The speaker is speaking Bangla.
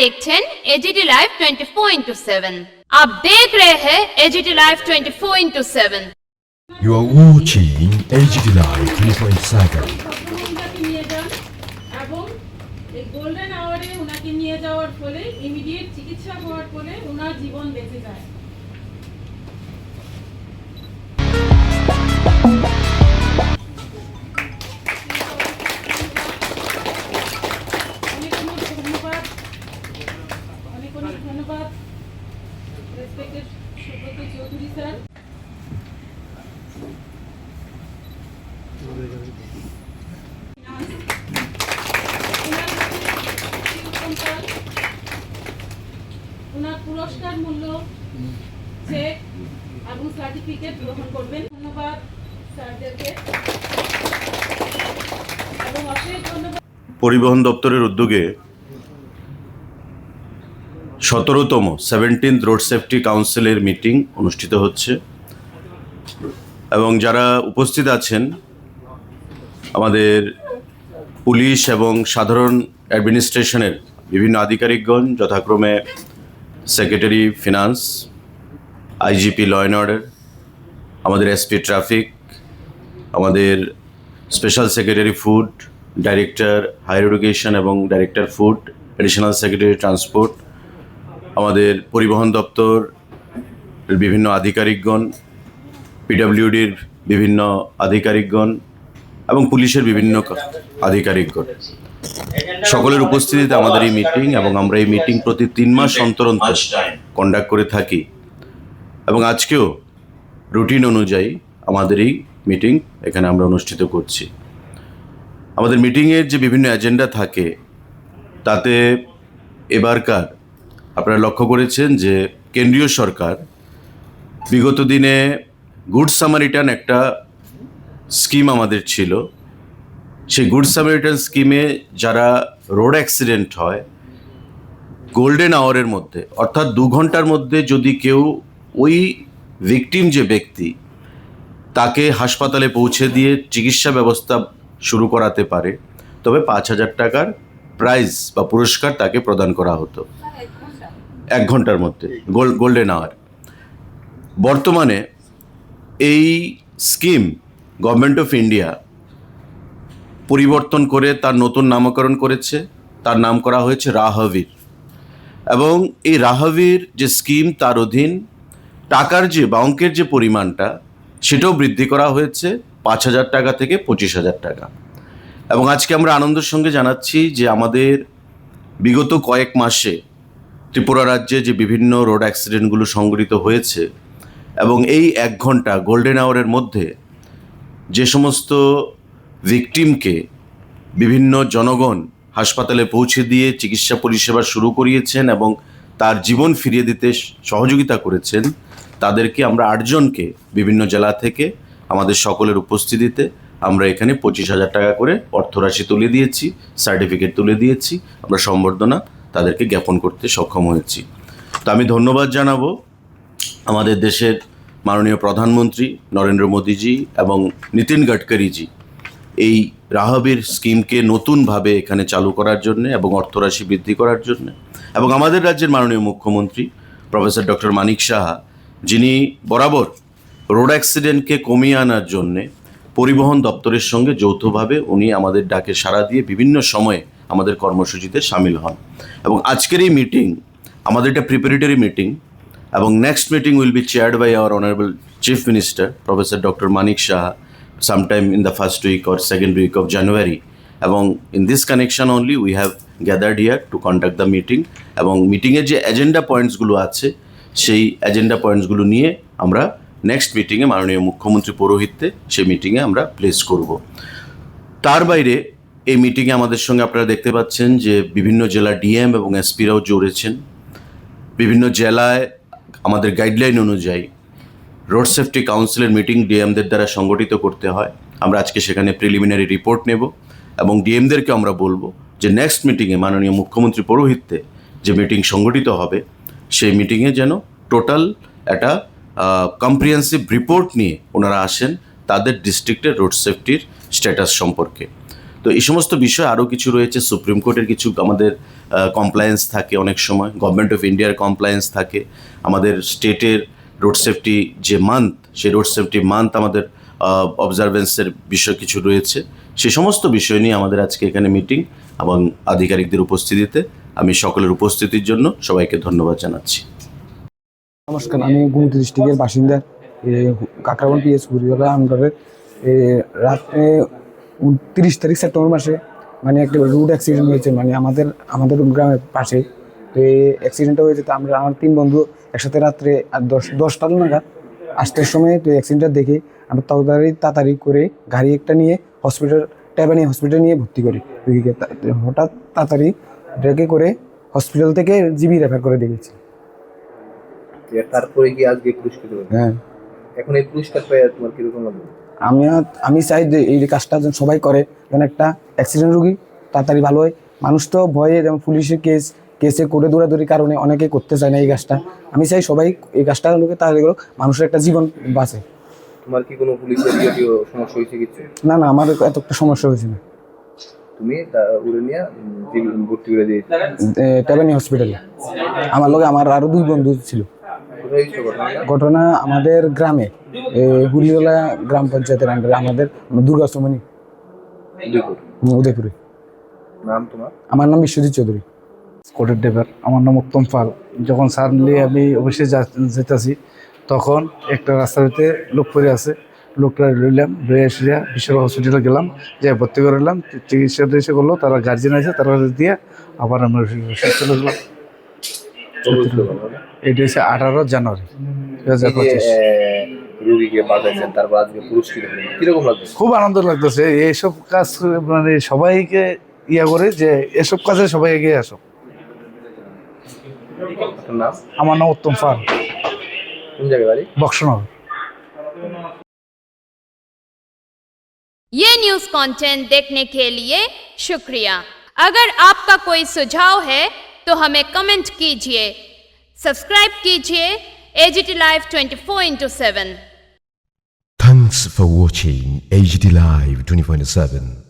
देखছেন एजीटी लाइव 24/7। आप देख रहे हैं AGT live 24/7। You are watching AGT Live 24/7. এবং এই গোল্ডেন আওয়ারে ওনাকে নিয়ে যাওয়ার ফলে ইমিডিয়েট চিকিৎসা হওয়ার ফলে ওনার জীবন বেঁচে যায়। অনেক ধন্যবাদ রেসপেক্টেড সুব্রত চৌধুরী স্যার। ওনার পুরস্কার মূল্য চেক এবং সার্টিফিকেট গ্রহণ করবেন। ধন্যবাদ স্যারদেরকে এবং অশেষ ধন্যবাদ। পরিবহন দপ্তরের উদ্যোগে 17তম 17th রোড সেফটি কাউন্সিলের মিটিং অনুষ্ঠিত হচ্ছে এবং যারা উপস্থিত আছেন আমাদের পুলিশ এবং সাধারণ অ্যাডমিনিস্ট্রেশনের বিভিন্ন আধিকারিকগণ, যথাক্রমে secretary finance, IGP law and order, আমাদের এসপি ট্রাফিক, আমাদের special secretary food, director higher education এবং director food, additional secretary transport, আমাদের পরিবহন দপ্তর বিভিন্ন আধিকারিকগণ, পিডব্লিউডির বিভিন্ন আধিকারিকগণ এবং পুলিশের বিভিন্ন আধিকারিকগণ, সকলের উপস্থিতিতে আমাদের এই মিটিং এবং আমরা এই মিটিং প্রতি 3 মাস অন্তর অন্তর কন্ডাক্ট করে থাকি এবং আজকেও রুটিন অনুযায়ী আমাদের এই মিটিং এখানে আমরা অনুষ্ঠিত করছি। আমাদের মিটিংয়ের যে বিভিন্ন এজেন্ডা থাকে তাতে এবারকার আপনারা লক্ষ্য করেছেন যে কেন্দ্রীয় সরকার বিগত দিনে গুড সামারিটান একটা স্কিম আমাদের ছিল। সেই গুড সামারিটান স্কিমে যারা রোড অ্যাক্সিডেন্ট হয় গোল্ডেন আওয়ারের মধ্যে, অর্থাৎ 2 ঘন্টার মধ্যে যদি কেউ ওই ভিকটিম যে ব্যক্তি তাকে হাসপাতালে পৌঁছে দিয়ে চিকিৎসা ব্যবস্থা শুরু করাতে পারে তবে 5,000 টাকার প্রাইজ বা পুরস্কার তাকে প্রদান করা হতো 1 ঘন্টার মধ্যে, গোল্ডেন আওয়ার। বর্তমানে এই স্কিম গভর্নমেন্ট অফ ইন্ডিয়া পরিবর্তন করে তার নতুন নামকরণ করেছে, তার নাম করা হয়েছে রাহবীর। এবং এই রাহবীর যে স্কিম তার অধীন টাকার যে বা অঙ্কের যে পরিমাণটা সেটাও বৃদ্ধি করা হয়েছে 5,000 টাকা থেকে 25,000 টাকা। এবং আজকে আমরা আনন্দের সঙ্গে জানাচ্ছি যে আমাদের বিগত কয়েক মাসে ত্রিপুরা রাজ্যে যে বিভিন্ন রোড অ্যাক্সিডেন্টগুলো সংঘটিত হয়েছে এবং এই 1 ঘন্টা গোল্ডেন আওয়ারের মধ্যে যে সমস্ত ভিকটিমকে বিভিন্ন জনগণ হাসপাতালে পৌঁছে দিয়ে চিকিৎসা পরিষেবা শুরু করিয়েছেন এবং তার জীবন ফিরিয়ে দিতে সহযোগিতা করেছেন, তাদেরকে আমরা 8 জনকে বিভিন্ন জেলা থেকে আমাদের সকলের উপস্থিতিতে আমরা এখানে 25,000 টাকা করে অর্থরাশি তুলে দিয়েছি, সার্টিফিকেট তুলে দিয়েছি, আমরা সম্বর্ধনা তাদেরকে জ্ঞাপন করতে সক্ষম হয়েছি। তো আমি ধন্যবাদ জানাবো আমাদের দেশের মাননীয় প্রধানমন্ত্রী নরেন্দ্র মোদীজি এবং নীতিন গডকরিজি এই রাহবীর স্কিমকে নতুনভাবে এখানে চালু করার জন্য এবং অর্থরাশি বৃদ্ধি করার জন্য, এবং আমাদের রাজ্যের মাননীয় মুখ্যমন্ত্রী প্রফেসর ডক্টর মানিক সাহা, যিনি বরাবর রোড অ্যাক্সিডেন্টকে কমিয়ে আনার জন্যে পরিবহন দপ্তরের সঙ্গে যৌথভাবে উনি আমাদের ডাকে সাড়া দিয়ে বিভিন্ন সময়ে আমাদের কর্মসূচিতে সামিল হন। এবং আজকের এই মিটিং আমাদের একটা প্রিপারেটরি মিটিং এবং next meeting will be chaired by our honourable chief minister professor doctor Manik Saha sometime in the first week or second week of January. এবং in this connection only we have gathered here to conduct the meeting এবং মিটিংয়ের যে এজেন্ডা পয়েন্টসগুলো আছে সেই এজেন্ডা পয়েন্টসগুলো নিয়ে আমরা নেক্সট মিটিংয়ে মাননীয় মুখ্যমন্ত্রী পৌরোহিত্যে সেই মিটিংয়ে আমরা প্লেস করব। তার বাইরে এই মিটিংয়ে আমাদের সঙ্গে আপনারা দেখতে পাচ্ছেন যে বিভিন্ন জেলা ডিএম এবং এসপিরাও জড়েছেন। বিভিন্ন জেলায় আমাদের গাইডলাইন অনুযায়ী রোড সেফটি কাউন্সিলের মিটিং ডিএমদের দ্বারা সংগঠিত করতে হয়। আমরা আজকে সেখানে প্রিলিমিনারি রিপোর্ট নেব এবং ডিএমদেরকে আমরা বলবো যে নেক্সট মিটিংয়ে মাননীয় মুখ্যমন্ত্রী পৌরোহিত্যে যে মিটিং সংগঠিত হবে সেই মিটিংয়ে যেন টোটাল একটা কম্প্রিহেন্সিভ রিপোর্ট নিয়ে ওনারা আসেন তাদের ডিস্ট্রিক্টের রোড সেফটির স্ট্যাটাস সম্পর্কে। তো এই সমস্ত বিষয় আরও কিছু রয়েছে। সুপ্রিম কোর্টের কিছু আমাদের কমপ্লায়েন্স থাকে, অনেক সময় গভর্নমেন্ট অফ ইন্ডিয়ার কমপ্লায়েন্স থাকে, আমাদের স্টেটের রোড সেফটি যে মান্থ, সেই রোড সেফটি মান্থ আমাদের অবজারভেন্সের বিষয় কিছু রয়েছে। সে সমস্ত বিষয় নিয়ে আমাদের আজকে এখানে মিটিং এবং আধিকারিকদের উপস্থিতিতে আমি সকলের উপস্থিতির জন্য সবাইকে ধন্যবাদ জানাচ্ছি। নমস্কার, আমি গুমতি ডিস্ট্রিক্টের বাসিন্দা, কাকরাবন পিএস হুরিওলা আন্ডারের। রাতে 30 তারিখ সেপ্টেম্বর মাসে মানে একটা রোড অ্যাক্সিডেন্ট হয়েছে, মানে আমাদের গ্রামের পাশে। তো এই অ্যাক্সিডেন্টটা হয়েছে, তো আমার 3 বন্ধু একসাথে রাত্রে 10টা নাগাদ আসতের সময় তো অ্যাক্সিডেন্টটা দেখে আমরা তাড়াতাড়ি করে গাড়ি একটা নিয়ে ট্যাবানি হসপিটালে নিয়ে ভর্তি করি রোগীকে। হঠাৎ তাড়াতাড়ি ডেকে করে হসপিটাল থেকে জিবি রেফার করে দিয়েছি। তারপরে কি আজকে পুরস্কৃত হলো? হ্যাঁ, এখন এই পুরস্কার পেয়ে তোমার কিরকম লাগবে? আমি চাই যে এই কাজটা যেন সবাই করে, যেন একটা অ্যাক্সিডেন্ট রোগী তাড়াতাড়ি ভালো হয়। মানুষ তো ভয়ে, যেমন পুলিশের কেসে করে দৌড়াদৌড়ির কারণে অনেকে করতে চায় না এই কাজটা। আমি চাই সবাই এই কাজটা লোকে তাহলে মানুষের একটা জীবন বাঁচে। তোমার কি কোনো পুলিশের সমস্যা হয়েছে কিছু? না, আমার এত একটা সমস্যা হয়েছে না। তুমি উড়ে নিয়ে ভর্তি করে দিয়েছো ট্যাবানি হসপিটালে। আমার লগে আমার আরো 2 বন্ধু ছিল। কোথায় হয়েছে ঘটনাটা? ঘটনা আমাদের গ্রামে, হুলিওলা গ্রাম পঞ্চায়েতের আন্ডারে, আমাদের দুর্গাষ্টমণি উদয়পুরে। নাম তোমার? আমার নাম বিশ্বজিৎ চৌধুরী। কোর্টের ড্রাইভার। আমার নাম উত্তম পাল। যখন সাডেনলি আমি অফিসে যেতেছি, তখন একটা রাস্তাতে লোক পড়ে আছে। লোকটা লইলাম, লয়ে এসে বিশ্বর হসপিটালে গেলাম, যে ভর্তি করলাম। চিকিৎসা এসে করলো, তারা গার্জিয়ান আছে, তারা দিয়ে আবার আমরা চলে গেলাম। এটা হচ্ছে 18 জানুয়ারি 2025। রোগীকে বাঁচাইছেন, তারপর আজকে পুরস্কৃত হলেন, কিরকম লাগছে? খুব আনন্দ লাগতেছে। এইসব কাজ মানে সবাইকে করে যে এসব কাজে সবাই এগিয়ে আসো। আপনার নাম? আমার নাম উত্তম পাল, কোন জায়গায় বাড়ি? বক্সনগর। ये न्यूज कंटेंट देखने के लिए शुक्रिया। अगर आपका कोई सुझाव है तो हमें कमेंट कीजिए, सब्सक्राइब कीजिए AGT live 24/7। Thanks for watching AGT Live 24/7.